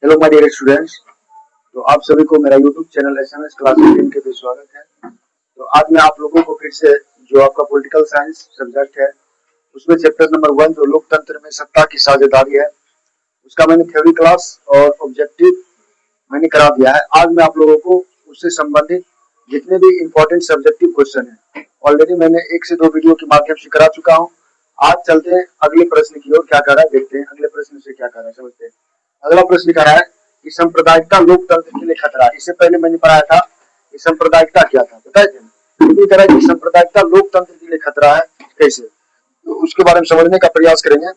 Hello my dear students. तो आप सभी को मेरा यूट्यूब चैनल एसएमएस क्लास 18 के पे स्वागत है। तो आज मैं आप लोगों को फिर से जो आपका पॉलिटिकल साइंस सब्जेक्ट है उसमें चैप्टर नंबर 1 जो लोकतंत्र में सत्ता की साझेदारी है उसका मैंने थ्योरी क्लास और ऑब्जेक्टिव मैंने करा दिया है। आज मैं आप लोगों को उससे संबंधित जितने भी इंपॉर्टेंट सब्जेक्टिव क्वेश्चन है ऑलरेडी मैंने 1 से 2 वीडियो के माध्यम से करा चुका हूँ। आज चलते हैं अगले प्रश्न की ओर, क्या कर रहा है देखते हैं अगले प्रश्न से क्या कर रहा है, समझते हैं। अगला प्रश्न कह रहा है कि सांप्रदायिकता लोकतंत्र के लिए खतरा है। इससे पहले मैंने पढ़ाया था कि सांप्रदायिकता क्या था, पता है क्या? तरह की सांप्रदायिकता लोकतंत्र के लिए खतरा है, कैसे, तो उसके बारे में समझने का प्रयास करेंगे।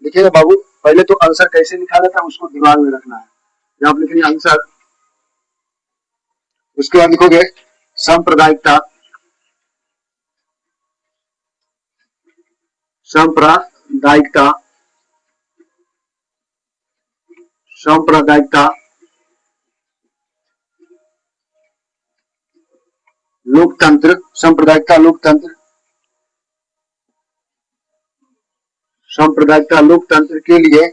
लिखिएगा बाबू, पहले तो आंसर कैसे लिखा जाता है उसको दिमाग में रखना है। यहाँ आप लिखेंगे आंसर, उसके बाद लिखोगे सांप्रदायिकता, सांप्रदायिकता, सांप्रदायिकता लोकतंत्र, सांप्रदायिकता लोकतंत्र, सांप्रदायिकता लोकतंत्र के लिए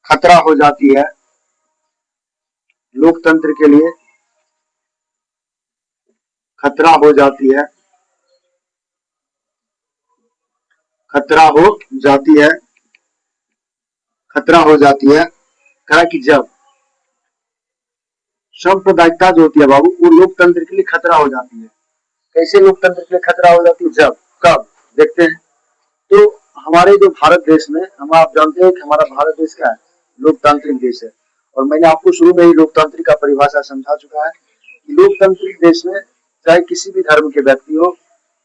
खतरा हो जाती है, लोकतंत्र के लिए खतरा हो जाती है, खतरा हो जाती है, खतरा हो जाती है। कहा कि जब सांप्रदायिकता जो होती है बाबू वो लोकतंत्र के लिए खतरा हो जाती है। कैसे लोकतंत्र के लिए खतरा हो जाती है? जब, कब, देखते हैं। तो हमारे जो भारत देश में, हम आप जानते हो कि हमारा भारत देश क्या है, लोकतांत्रिक देश है। और मैंने आपको शुरू में ही लोकतांत्रिक का परिभाषा समझा चुका है कि लोकतांत्रिक देश में चाहे किसी भी धर्म के व्यक्ति हो,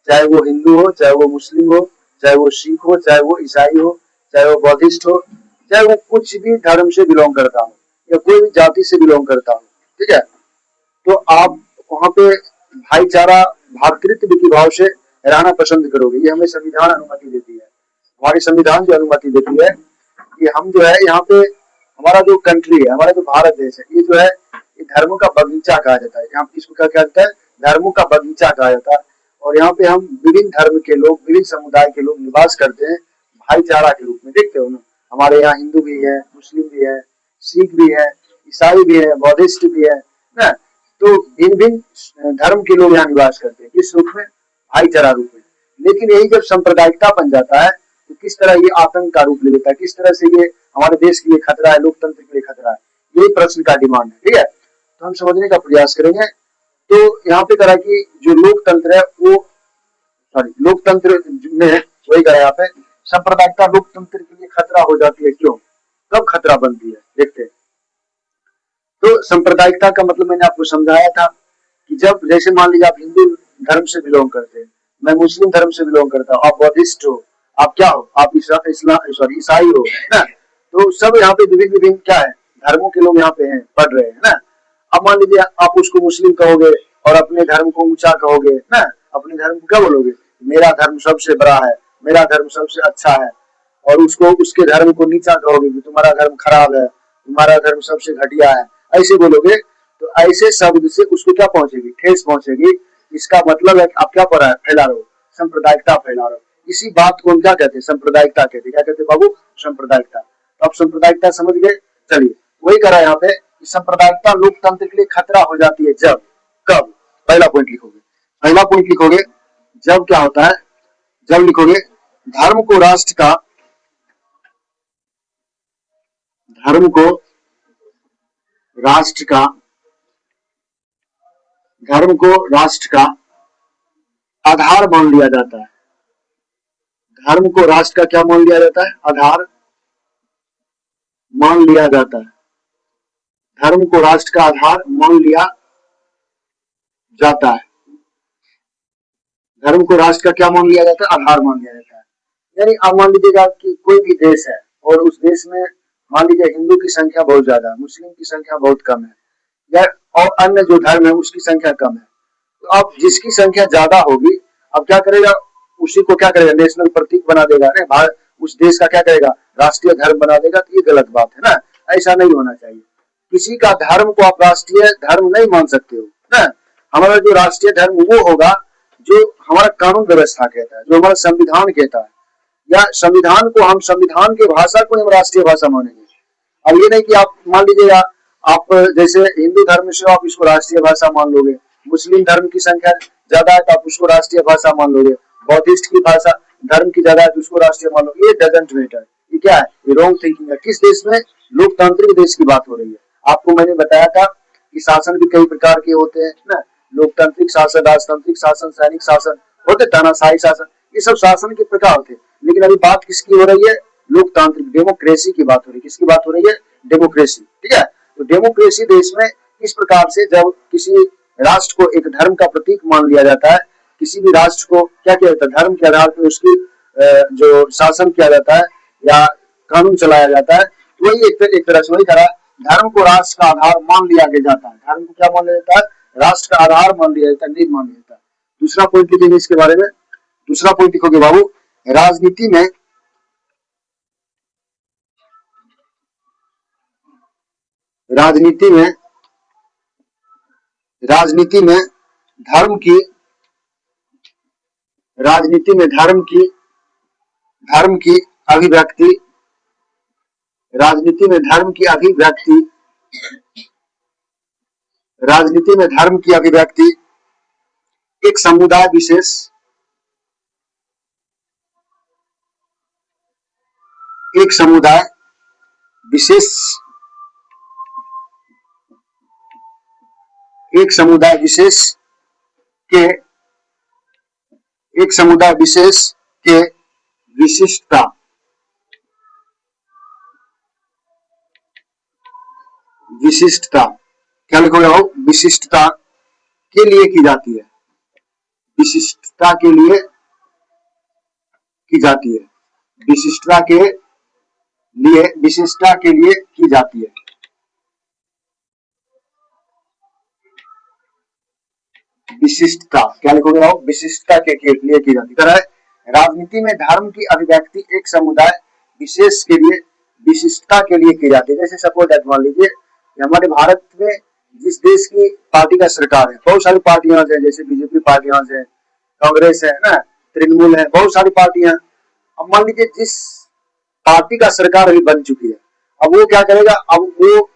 चाहे वो हिंदू हो, चाहे वो मुस्लिम हो, चाहे वो सिख हो, चाहे वो ईसाई हो, चाहे वो बौद्धिस्ट हो, चाहे वो कुछ भी धर्म से बिलोंग करता हो या कोई भी जाति से बिलोंग करता हो, ठीक है, तो आप वहां पे भाईचारा, भातृत्व की भाव से रहना पसंद करोगे। ये हमें संविधान अनुमति देती है। हमारी संविधान जो अनुमति देती है कि हम जो है यहाँ पे, हमारा जो कंट्री है, हमारा जो भारत देश है, ये जो है ये धर्मों का बगीचा कहा जाता है। यहाँ इसको क्या कहता है? धर्मों का बगीचा कहा जाता है। और यहाँ पे हम विभिन्न धर्म के लोग, विभिन्न समुदाय के लोग निवास करते हैं भाईचारा के रूप में। देखते हो ना, हमारे यहाँ हिंदू भी है, मुस्लिम भी है, सिख भी है, ईसाई भी है, बौद्धिस्ट भी है ना। तो भिन्न भिन्न धर्म के लोग यहाँ निवास करते हैं, किस रूप में? भाईचारा रूप में। लेकिन यही जब सांप्रदायिकता बन जाता है तो किस तरह ये आतंक का रूप ले लेता है, किस तरह से ये हमारे देश के लिए खतरा है, लोकतंत्र के लिए खतरा है, यही प्रश्न का डिमांड है, ठीक है। तो हम समझने का प्रयास करेंगे। तो यहाँ पे करा कि जो लोकतंत्र है वो, सॉरी, लोकतंत्र में वही करा यहाँ पे सांप्रदायिकता लोकतंत्र के लिए खतरा हो जाती है। क्यों, कब खतरा बनती है, देखते हैं। तो सांप्रदायिकता का मतलब मैंने आपको समझाया था कि जब, जैसे मान लीजिए आप हिंदू धर्म से बिलोंग करते हैं, मैं मुस्लिम धर्म से बिलोंग करता हूँ, आप बौद्धिस्ट हो, आप क्या हो, आप सॉरी ईसाई हो ना। तो सब यहाँ पे विभिन्न विभिन्न क्या है, धर्मों के लोग यहाँ पे हैं, पढ़ रहे हैं ना। अब मान लीजिए आप उसको मुस्लिम कहोगे और अपने धर्म को ऊंचा कहोगे ना, अपने धर्म को क्या बोलोगे? मेरा धर्म सबसे बड़ा है, मेरा धर्म सबसे अच्छा है। और उसको, उसके धर्म को नीचा कहोगे कि तुम्हारा धर्म खराब है, तुम्हारा धर्म सबसे घटिया है, ऐसे बोलोगे। तो ऐसे शब्द से उसको क्या पहुंचेगी? ठेस पहुंचेगी। इसका मतलब है आप क्या पढ़ा है, फैला रहे हो, सांप्रदायिकता फैला रहे हो। इसी बात को हम क्या कहते हैं? सांप्रदायिकता कहते हैं। क्या कहते हैं बाबू? सांप्रदायिकता। तो आप सांप्रदायिकता समझ गए। चलिए वही करा यहाँ पे, सांप्रदायिकता लोकतंत्र के लिए खतरा हो जाती है जब, कब, पहला पॉइंट लिखोगे, पहला पॉइंट लिखोगे जब क्या होता है, जब लिखोगे धर्म को राष्ट्र का, धर्म को राष्ट्र का, धर्म को राष्ट्र का आधार मान लिया जाता है। धर्म को राष्ट्र का क्या मान लिया जाता है? आधार मान लिया जाता है। धर्म को राष्ट्र का आधार मान लिया जाता है। धर्म को राष्ट्र का क्या मान लिया जाता है? आधार मान लिया जाता है। यानी आप मान लीजिएगा कि कोई भी देश है और उस देश में मान लीजिए हिंदू की संख्या बहुत ज्यादा है, मुस्लिम की संख्या बहुत कम है, या और अन्य जो धर्म है उसकी संख्या कम है। तो अब जिसकी संख्या ज्यादा होगी, अब क्या करेगा? उसी को क्या करेगा? नेशनल प्रतीक बना देगा ना, भारत उस देश का क्या करेगा? राष्ट्रीय धर्म बना देगा। तो ये गलत बात है ना, ऐसा नहीं होना चाहिए। किसी का धर्म को आप राष्ट्रीय धर्म नहीं मान सकते हो ना। हमारा जो राष्ट्रीय धर्म वो होगा जो हमारा कानून व्यवस्था कहता है, जो हमारा संविधान कहता है, या संविधान को हम, संविधान की भाषा को हम राष्ट्रीय भाषा मानेंगे। अब ये नहीं कि आप मान लीजिएगा आप जैसे हिंदू धर्म से आप इसको राष्ट्रीय भाषा मान लोगे, मुस्लिम धर्म की संख्या ज्यादा है तो आप उसको राष्ट्रीय भाषा मान लोगे, बौद्धिस्ट की भाषा धर्म की ज्यादा है तो उसको राष्ट्रीय मान लोगे। ये डजंट मैटर। ये क्या है? ये रॉन्ग थिंकिंग है। किस देश में? लोकतांत्रिक देश की बात हो रही है। आपको मैंने बताया था कि शासन भी कई प्रकार के होते हैं ना, लोकतांत्रिक शासन, राजतांत्रिक शासन, सैनिक शासन होते, तानाशाही शासन, ये सब शासन के प्रकार होते हैं। लेकिन अभी बात किसकी हो रही है? लोकतांत्रिक, डेमोक्रेसी की बात हो रही है। किसकी बात हो रही है? डेमोक्रेसी। ठीक है, तो डेमोक्रेसी देश में इस प्रकार से जब किसी राष्ट्र को एक धर्म का प्रतीक मान लिया जाता है, किसी भी राष्ट्र को क्या किया जाता है? धर्म के आधार पर उसकी जो शासन किया जाता है या कानून चलाया जाता है, तो वही एक तरह से वही करा, धर्म को राष्ट्र का आधार मान लिया जाता है। धर्म को क्या मान लिया जाता है? राष्ट्र का आधार मान लिया जाता है, नहीं मान लिया जाता। दूसरा पॉइंट लिखेंगे इसके बारे में। दूसरा पॉइंट लिखोगे बाबू, राजनीति में राजनीति में राजनीति में धर्म की राजनीति में धर्म की अभिव्यक्ति राजनीति में धर्म की अभिव्यक्ति राजनीति में धर्म की अभिव्यक्ति एक समुदाय विशेष एक समुदाय विशेष एक समुदाय विशेष के एक समुदाय विशेष के विशिष्टता विशिष्टता क्या लिखोगे हो? विशिष्टता के लिए की जाती है। विशिष्टता के लिए की जाती है। विशिष्टता के लिए की जाती है। विशिष्टता क्या लिखोगे हो? विशिष्टता के लिए की जाती है। राजनीति में धर्म की अभिव्यक्ति एक समुदाय विशेष के लिए विशिष्टता के लिए की जाती है। जैसे सपोज मान लीजिए हमारे भारत में जिस देश की पार्टी का सरकार है, बहुत सारी पार्टियां हैं, जैसे बीजेपी पार्टियां है, कांग्रेस है ना, तृणमूल है, बहुत सारी पार्टियां। अब मान लीजिए जिस पार्टी का सरकार अभी बन चुकी है, अब वो क्या करेगा? अब वो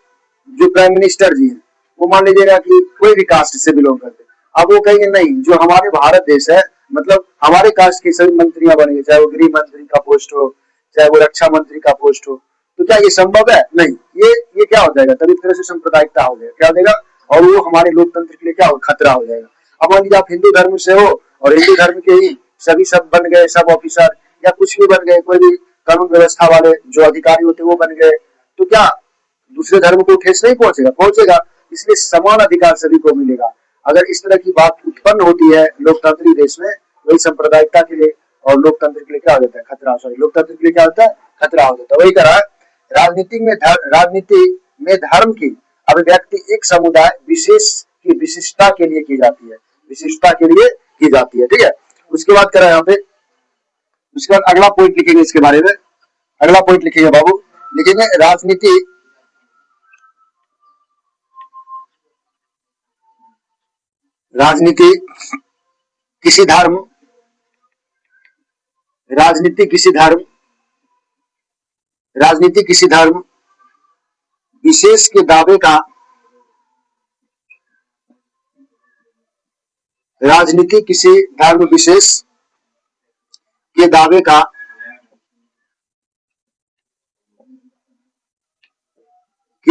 जो प्राइम मिनिस्टर जी है, वो मान लीजिएगा कि कोई भी कास्ट से बिलोंग करते, अब वो कहेंगे नहीं, जो हमारे भारत देश है, मतलब हमारे कास्ट की सभी मंत्रियां बनेंगे, चाहे वो गृह मंत्री का पोस्ट हो, चाहे वो रक्षा मंत्री का पोस्ट हो। तो क्या ये संभव है? नहीं। ये क्या हो जाएगा? तभी तरह से सांप्रदायिकता हो जाएगा। क्या हो जाएगा? और वो हमारे लोकतंत्र के लिए क्या हो? खतरा हो जाएगा। अब मान लीजिए आप हिंदू धर्म से हो और हिंदू धर्म के ही सभी सब बन गए, सब ऑफिसर या कुछ भी बन गए, कोई भी कानून व्यवस्था वाले जो अधिकारी होते वो बन गए, तो क्या दूसरे धर्म को ठेस नहीं पहुंचेगा? पहुंचेगा। इसलिए समान अधिकार सभी को मिलेगा। अगर इस तरह की बात उत्पन्न होती है लोकतांत्रिक देश में, वही सांप्रदायिकता के लिए और लोकतंत्र के लिए क्या हो जाता है? खतरा। सॉरी, लोकतंत्र के लिए क्या होता है? खतरा हो जाता है। वही करा राजनीति में धर्म की अभिव्यक्ति एक समुदाय विशेष की विशिष्टता के लिए की जाती है। विशिष्टता के लिए की जाती है। ठीक है, उसके बाद करा यहाँ पे, उसके बाद अगला पॉइंट लिखेंगे इसके बारे में। अगला पॉइंट लिखेंगे बाबू, लिखेंगे राजनीति किसी धर्म विशेष के दावे का राजनीति किसी धर्म विशेष के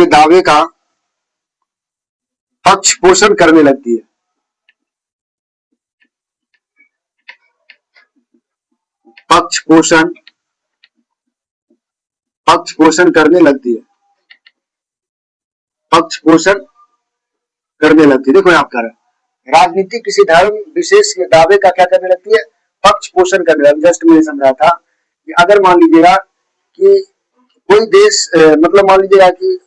दावे का पक्ष पोषण करने लगती है। पक्ष पोषण करने लगती है। पक्ष पोषण करने लगती है। देखो यहाँ कर राजनीति किसी धर्म विशेष के दावे का क्या करने लगती है? पक्ष पोषण करने लगती है। जस्ट मैंने समझा था कि अगर मान लीजिएगा कि कोई देश मतलब मान लीजिएगा कि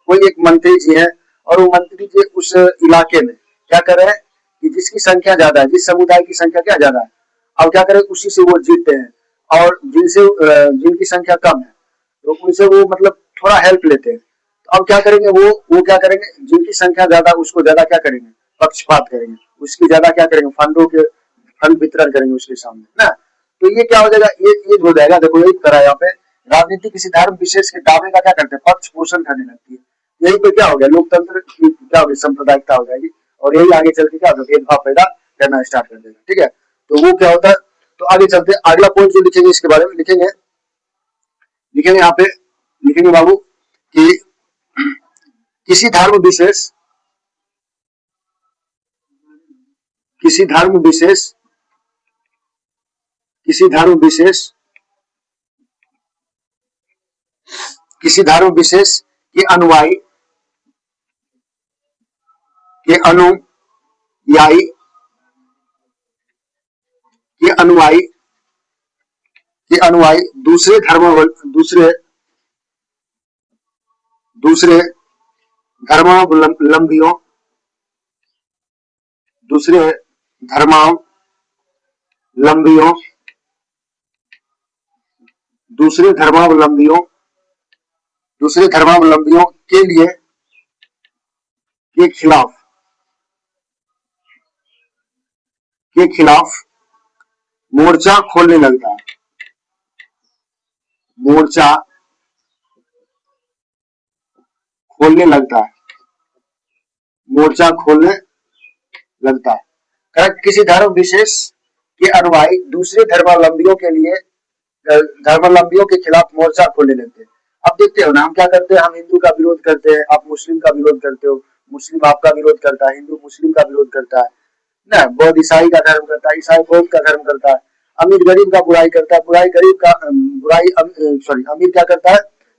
कोई एक मंत्री जी है और वो मंत्री जी उस इलाके में क्या कर रहे हैं कि जिसकी संख्या ज्यादा है, जिस समुदाय की संख्या क्या ज्यादा है, अब क्या करें उसी से वो जीतते हैं, और जिनकी संख्या कम है तो उनसे वो मतलब थोड़ा हेल्प लेते हैं। तो अब क्या करेंगे वो क्या करेंगे, जिनकी संख्या ज्यादा उसको ज्यादा क्या करेंगे? पक्षपात करेंगे, उसकी ज्यादा क्या करेंगे? फंड वितरण करेंगे उसके सामने ना। तो ये क्या हो जाएगा? ये हो जाएगा। देखो एक तरह यहाँ पे राजनीति किसी धर्म विशेष के दावे का क्या करते हैं, पक्ष पोषण करने लगती है। यही पे क्या हो गया, लोकतंत्र की क्या होगी, सांप्रदायिकता हो जाएगी, और यही आगे चल के क्या होगा, भेदभाव पैदा करना स्टार्ट कर देगा। ठीक है, तो वो क्या होता है, तो आगे चलते अगला पॉइंट जो लिखेंगे इसके बारे में लिखेंगे, लिखेंगे यहाँ पे, लिखेंगे बाबू कि किसी धर्म विशेष, किसी धर्म विशेष, किसी धर्म विशेष, किसी धर्म विशेष के अनुयायी, के अनुयायी, के अनुयायी, के अनुयायी दूसरे दूसरे दूसरे धर्मावलंबियों, दूसरे धर्मावलंबियों, दूसरे धर्मावलंबियों, दूसरे धर्मावलंबियों के लिए, के खिलाफ, के खिलाफ मोर्चा खोलने लगता है, मोर्चा खोलने लगता है, मोर्चा खोलने लगता है। करेक्ट, किसी धर्म विशेष के अनुयायी दूसरे धर्मावलंबियों के लिए, धर्मावलंबियों के खिलाफ मोर्चा खोलने लगते हैं। अब देखते हो ना, हम क्या करते हैं, हम हिंदू का विरोध करते हैं, आप मुस्लिम का विरोध करते हो, मुस्लिम आपका विरोध करता है, हिंदू मुस्लिम का विरोध करता है ना, बौद्ध ईसाई का धर्म करता है, ईसाई बौद्ध का धर्म करता है, अमीर गरीब का बुराई करता है, बुराई गरीब का सॉरी अमीर क्या करता है,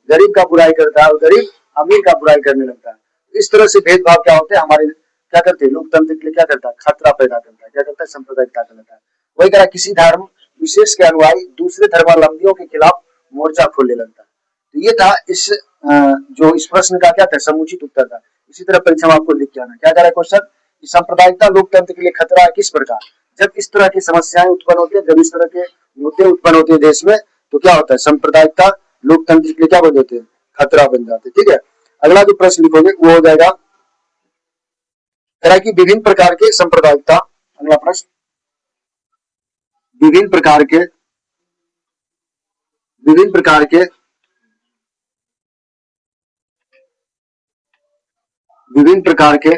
गरीब का बुराई करता है, और गरीब अमीर का बुराई करने लगता है। इस तरह से भेदभाव क्या होते हैं हमारे, क्या करते हैं, लोकतंत्र के लिए क्या करता है, खतरा पैदा करता है, क्या करता है, सांप्रदायिकता करता है। वही कह किसी धर्म विशेष के अनुयायी दूसरे धर्मावलंबियों के खिलाफ मोर्चा खोलने लगता है। तो ये था इस जो इस प्रश्न का क्या था, समुचित उत्तर था। इसी तरह परीक्षा में आपको लिख के आना, क्या कह रहा है क्वेश्चन, सांप्रदायिकता लोकतंत्र के लिए खतरा है किस प्रकार, जब इस तरह की समस्याएं उत्पन्न होती है, जब इस तरह के मुद्दे उत्पन्न होते हैं देश में, तो क्या होता है, सांप्रदायिकता लोकतंत्र के लिए क्या बन जाते हैं, खतरा बन जाते हैं। ठीक है, अगला जो प्रश्न लिखोगे वो हो जाएगा, कि विभिन्न प्रकार के सांप्रदायिकता, अगला प्रश्न, विभिन्न प्रकार के, विभिन्न प्रकार के, विभिन्न प्रकार के,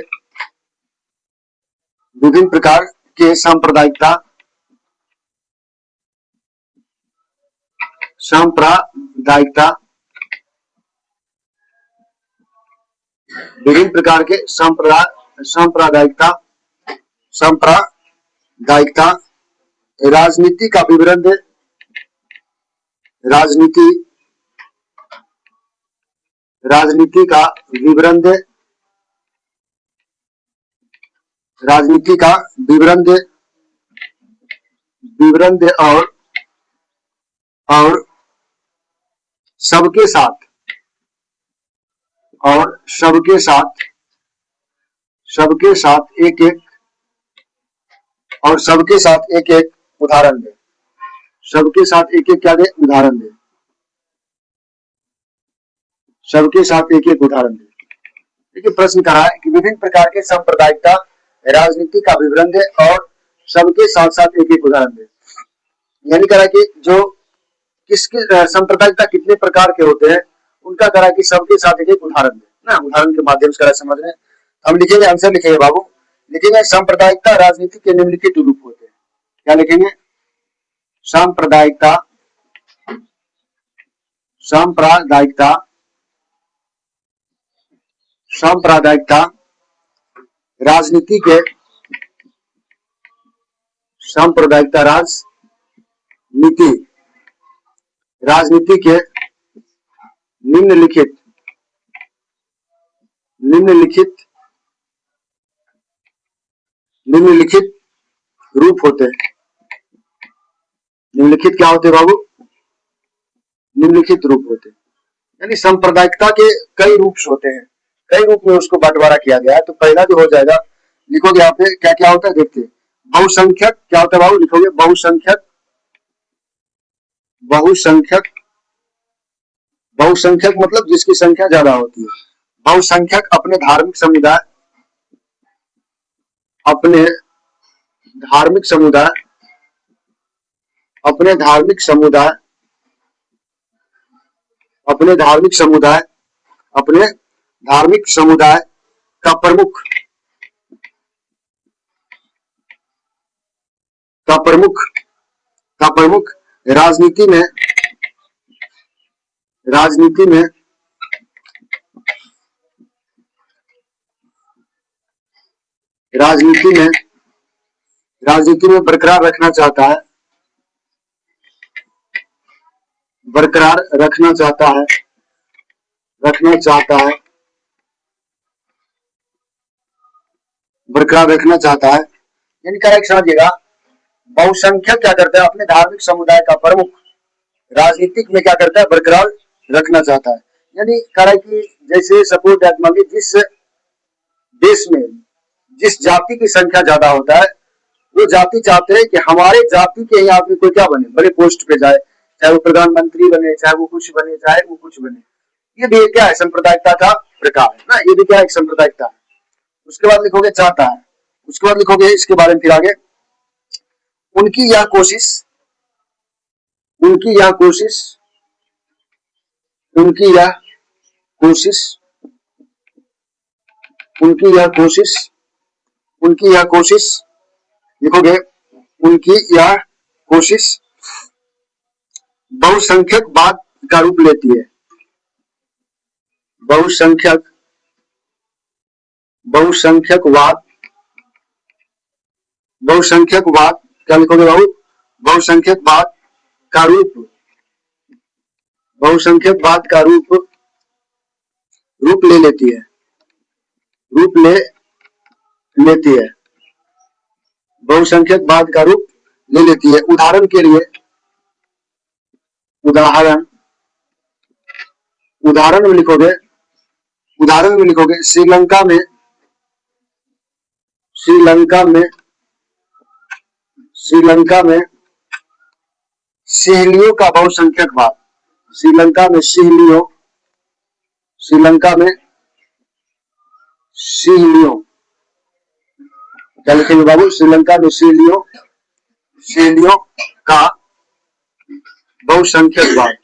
विभिन्न प्रकार के सांप्रदायिकता, सांप्रदायिकता, विभिन्न प्रकार के सांप्रदायिकता, सांप्रदायिकता राजनीति का विवरण दे, राजनीति, राजनीति का विवरण दे, राजनीति का विवरण दे, विवरण दे, और सबके साथ, और सबके साथ, सबके साथ एक एक, और सबके साथ एक एक उदाहरण दे, सबके साथ एक एक क्या दे, उदाहरण दे, सबके साथ एक एक उदाहरण दे। देखिए प्रश्न कहा है कि विभिन्न प्रकार के सांप्रदायिकता राजनीति का विवरण दे और सबके साथ साथ एक एक उदाहरण दे। यानी कह रहा है कि जो किसके सांप्रदायिकता कितने प्रकार के होते हैं, उनका कह रहा है कि सबके साथ एक एक उदाहरण दे ना, उदाहरण के माध्यम से समझ रहे हैं। हम लिखेंगे, आंसर लिखेंगे बाबू, लिखेंगे सांप्रदायिकता राजनीति के निम्नलिखित रूप होते हैं। क्या लिखेंगे, सांप्रदायिकता, सांप्रदायिकता, सांप्रदायिकता राजनीति के, सांप्रदायिकता राजनीति, राजनीति के निम्नलिखित, निम्नलिखित, निम्नलिखित रूप होते हैं। निम्नलिखित क्या होते हैं बाबू, निम्नलिखित रूप होते हैं। यानी सांप्रदायिकता के कई रूप होते हैं, कई रूप में उसको बंटवारा किया गया है। तो पहला जो हो जाएगा, लिखोगे यहाँ पे क्या क्या होता है, देखते बहुसंख्यक क्या होता है बाबू, लिखोगे बहुसंख्यक, बहुसंख्यक, बहुसंख्यक मतलब जिसकी संख्या ज्यादा होती है। बहुसंख्यक अपने धार्मिक समुदाय, अपने धार्मिक समुदाय, अपने धार्मिक समुदाय, अपने धार्मिक समुदाय, अपने धार्मिक समुदाय का प्रमुख का प्रमुख का प्रमुख राजनीति में राजनीति में राजनीति में राजनीति में बरकरार रखना चाहता है, बरकरार रखना चाहता है, रखना चाहता है, बरकरार रखना चाहता है। यानी करेक्ट समझिएगा, बहुसंख्यक क्या करता है, अपने धार्मिक समुदाय का प्रमुख राजनीतिक में क्या करता है, बरकरार रखना चाहता है। यानी कह कि जैसे सपोज दैट मान लीजिए जिस देश में जिस जाति की संख्या ज्यादा होता है, वो जाति चाहते हैं कि हमारे जाति के ही आदमी कोई क्या बने, बड़े पोस्ट पे जाए, चाहे वो प्रधानमंत्री बने, चाहे वो कुछ बने, चाहे वो कुछ बने। ये भी क्या है, सांप्रदायिकता का प्रकार है ना, ये भी क्या है, सांप्रदायिकता है। उसके बाद लिखोगे चाहता है, उसके बाद लिखोगे इसके बारे में फिर आगे, उनकी यह कोशिश उनकी यह कोशिश उनकी यह कोशिश उनकी यह कोशिश उनकी यह कोशिश लिखोगे, उनकी यह कोशिश बहुसंख्यकवाद का रूप लेती है। बहुसंख्यक बहुसंख्यकवाद बहुसंख्यकवाद क्या लिखोगे बाबू, बहुसंख्यकवाद का रूप, बहुसंख्यकवाद का रूप ले लेती है, रूप ले लेती है, बहुसंख्यकवाद का रूप ले लेती है। उदाहरण के लिए, उदाहरण उदाहरण में लिखोगे, उदाहरण में लिखोगे श्रीलंका में श्रीलंका में श्रीलंका में सिहलियों का बहुसंख्यकवाद, श्रीलंका में सिहलियों श्रीलंका में सिहलियों क्या लिखेंगे बाबू, श्रीलंका में सिहलियों का बहुसंख्यकवाद,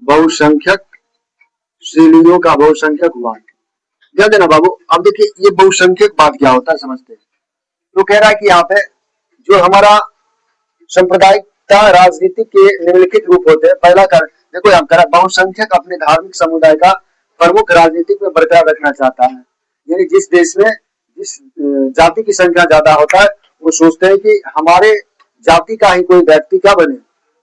बहुसंख्यक सिहलियों का बहुसंख्यकवाद। ध्यान देना बाबू। अब देखिए ये बहुसंख्यकवाद क्या होता है समझते हैं। तो कह रहा है कि यहाँ पे जो हमारा सांप्रदायिकता राजनीति के निम्नलिखित रूप होते हैं। पहला कारण देखो यहाँ कह रहा बहुसंख्यक अपने धार्मिक समुदाय का प्रमुख राजनीतिक में बरकरार रखना चाहता है। यानी जिस देश में जिस जाति की संख्या ज्यादा होता है वो सोचते हैं कि हमारे जाति का ही कोई व्यक्ति क्या बने,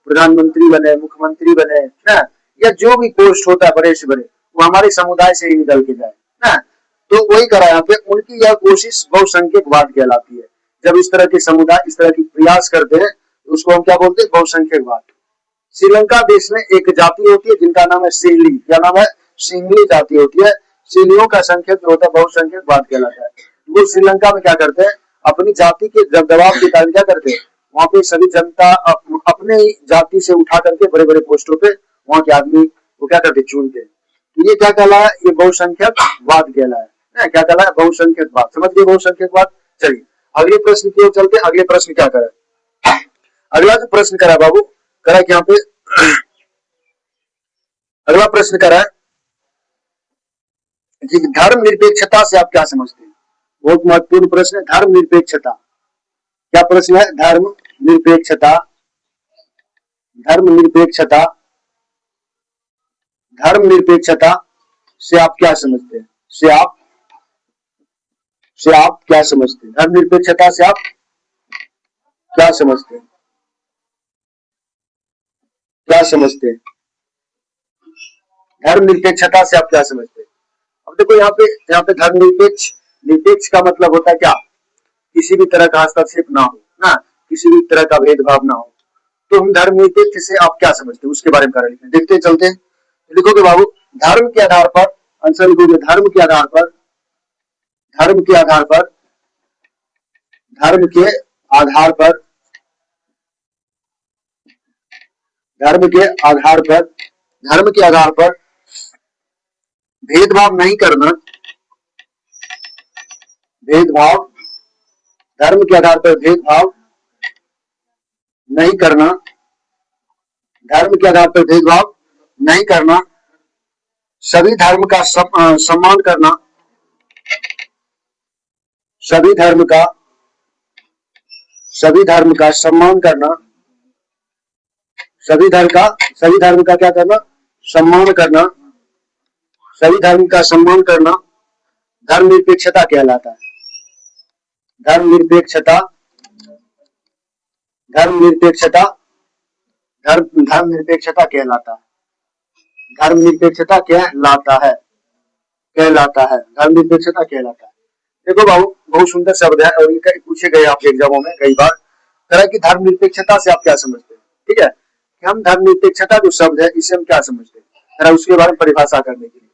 प्रधानमंत्री बने, मुख्यमंत्री बने ना, या जो भी पोस्ट होता है बड़े से बड़े वो हमारे समुदाय से ही निकल के जाए ना। तो वही करा यहाँ पे, उनकी यह कोशिश बहुसंख्यकवाद कहलाती है। जब इस तरह के समुदाय इस तरह की प्रयास करते हैं तो उसको हम क्या बोलते हैं, बहुसंख्यकवाद। श्रीलंका देश में एक जाति होती है जिनका नाम है सिंहली। क्या नाम है, सिंहली जाति होती है। सिंहलियों का संख्यक जो होता है बहुसंख्यकवाद कहलाता है। वो श्रीलंका में क्या करते हैं, अपनी जाति के दबाव के कारण क्या करते हैं, वहां पे सभी जनता अपने ही जाति से उठा करके बड़े बड़े पोस्टों पे वहां के आदमी वो क्या करते, चुनते हैं। तो ये क्या कहला है, ये बहुसंख्यकवाद कहला है। क्या कहला है, बहुसंख्यकवाद। समझ गए बहुसंख्यकवाद। चलिए अगले प्रश्न की ओर चलते। अगले प्रश्न क्या करा, अगला जो प्रश्न करा बाबू, करा कि यहाँ पे अगला प्रश्न करा है कि धर्म निरपेक्षता से आप क्या समझते हैं। बहुत महत्वपूर्ण प्रश्न है, धर्म निरपेक्षता। क्या प्रश्न है, धर्म निरपेक्षता, धर्म निरपेक्षता, धर्म निरपेक्षता से आप क्या समझते हैं, से आप क्या समझते हैं, धर्म निरपेक्षता से आप क्या समझते हैं, क्या समझते हैं, धर्म निरपेक्षता से आप क्या समझते हैं। अब देखो यहाँ पे धर्म निरपेक्ष का मतलब होता है क्या, किसी भी तरह का हस्तक्षेप ना हो ना, किसी भी तरह का भेदभाव ना हो। तो हम धर्म निरपेक्ष से आप क्या समझते हैं उसके बारे में कर देखते चलते हैं। लिखोगे बाबू, धर्म के आधार पर आंसर लिखोगे, धर्म के आधार पर, धर्म के आधार पर, धर्म के आधार पर, धर्म के आधार पर, धर्म के आधार पर भेदभाव नहीं करना, भेदभाव, धर्म के आधार पर भेदभाव नहीं करना, धर्म के आधार पर भेदभाव नहीं करना, सभी धर्म का सम्मान करना, सभी धर्म का सम्मान करना, सभी धर्म का क्या करना, सम्मान करना, सभी धर्म का सम्मान करना धर्मनिरपेक्षता कहलाता है। धर्मनिरपेक्षता धर्मनिरपेक्षता धर्मनिरपेक्षता कहलाता है। धर्मनिरपेक्षता कहलाता है धर्मनिरपेक्षता कहलाता है। देखो बाबू, बहुत सुंदर शब्द है और ये पूछे गए आपके एग्जामों में कई बार, तरह की धर्मनिरपेक्षता से आप क्या समझते हैं। ठीक है, कि हम धर्मनिरपेक्षता जो शब्द है इसे हम क्या समझते हैं, जरा उसके बारे में परिभाषा करने के लिए।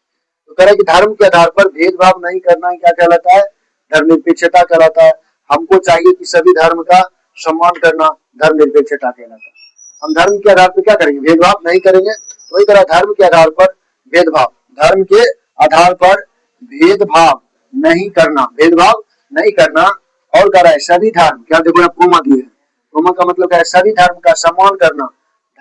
तो कह रहा है कि धर्म के आधार पर भेदभाव नहीं करना क्या कहलाता है, धर्मनिरपेक्षता कहलाता है। हमको चाहिए कि सभी धर्म का सम्मान करना धर्मनिरपेक्षता कहलाता है। हम धर्म के आधार पर क्या करेंगे, भेदभाव नहीं करेंगे। वही तरह धर्म के आधार पर भेदभाव, धर्म के आधार पर भेदभाव नहीं करना और कह रहा है सभी धर्म, क्या देखो यहाँ कोमा दिए है, कोमा का मतलब क्या है, सभी धर्म का सम्मान करना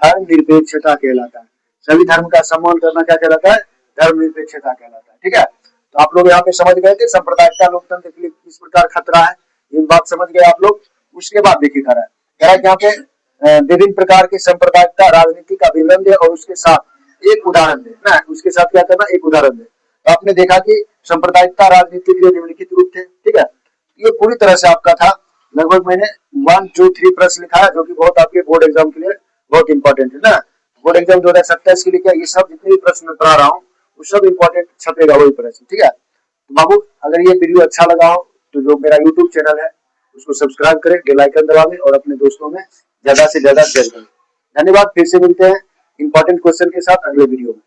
धर्मनिरपेक्षता कहलाता है। सभी धर्म का सम्मान करना क्या कहलाता है, धर्मनिरपेक्षता कहलाता है। ठीक है, तो आप लोग यहाँ पे समझ गए थे सांप्रदायिकता लोकतंत्र के लिए किस प्रकार खतरा है, ये बात समझ गए आप लोग। उसके बाद देखिए कह रहा है यहाँ पे विभिन्न प्रकार की सांप्रदायिकता राजनीति का विवरण दे और उसके साथ एक उदाहरण दे ना, उसके साथ क्या करना, एक उदाहरण दे। तो आपने देखा कि सांप्रदायिकता राजनीति के लिए निम्नलिखित रूप थे। ठीक है, ये पूरी तरह से आपका था। लगभग मैंने 1, 2, 3 प्रश्न लिखा है जो कि बहुत आपके बोर्ड एग्जाम के लिए बहुत इंपॉर्टेंट है ना। बोर्ड एग्जाम 2027 के लिए क्या ये सब जितने भी प्रश्न पढ़ा रहा हूँ वो सब इंपॉर्टेंट छपेगा वही प्रश्न। ठीक है, तो बाबू अगर ये वीडियो अच्छा लगा हो तो जो मेरा यूट्यूब चैनल है उसको सब्सक्राइब करें, बेल आइकन दबाएं और अपने दोस्तों में ज्यादा से ज्यादा शेयर करें। धन्यवाद, फिर से मिलते हैं इंपॉर्टेंट क्वेश्चन के साथ अगले वीडियो में।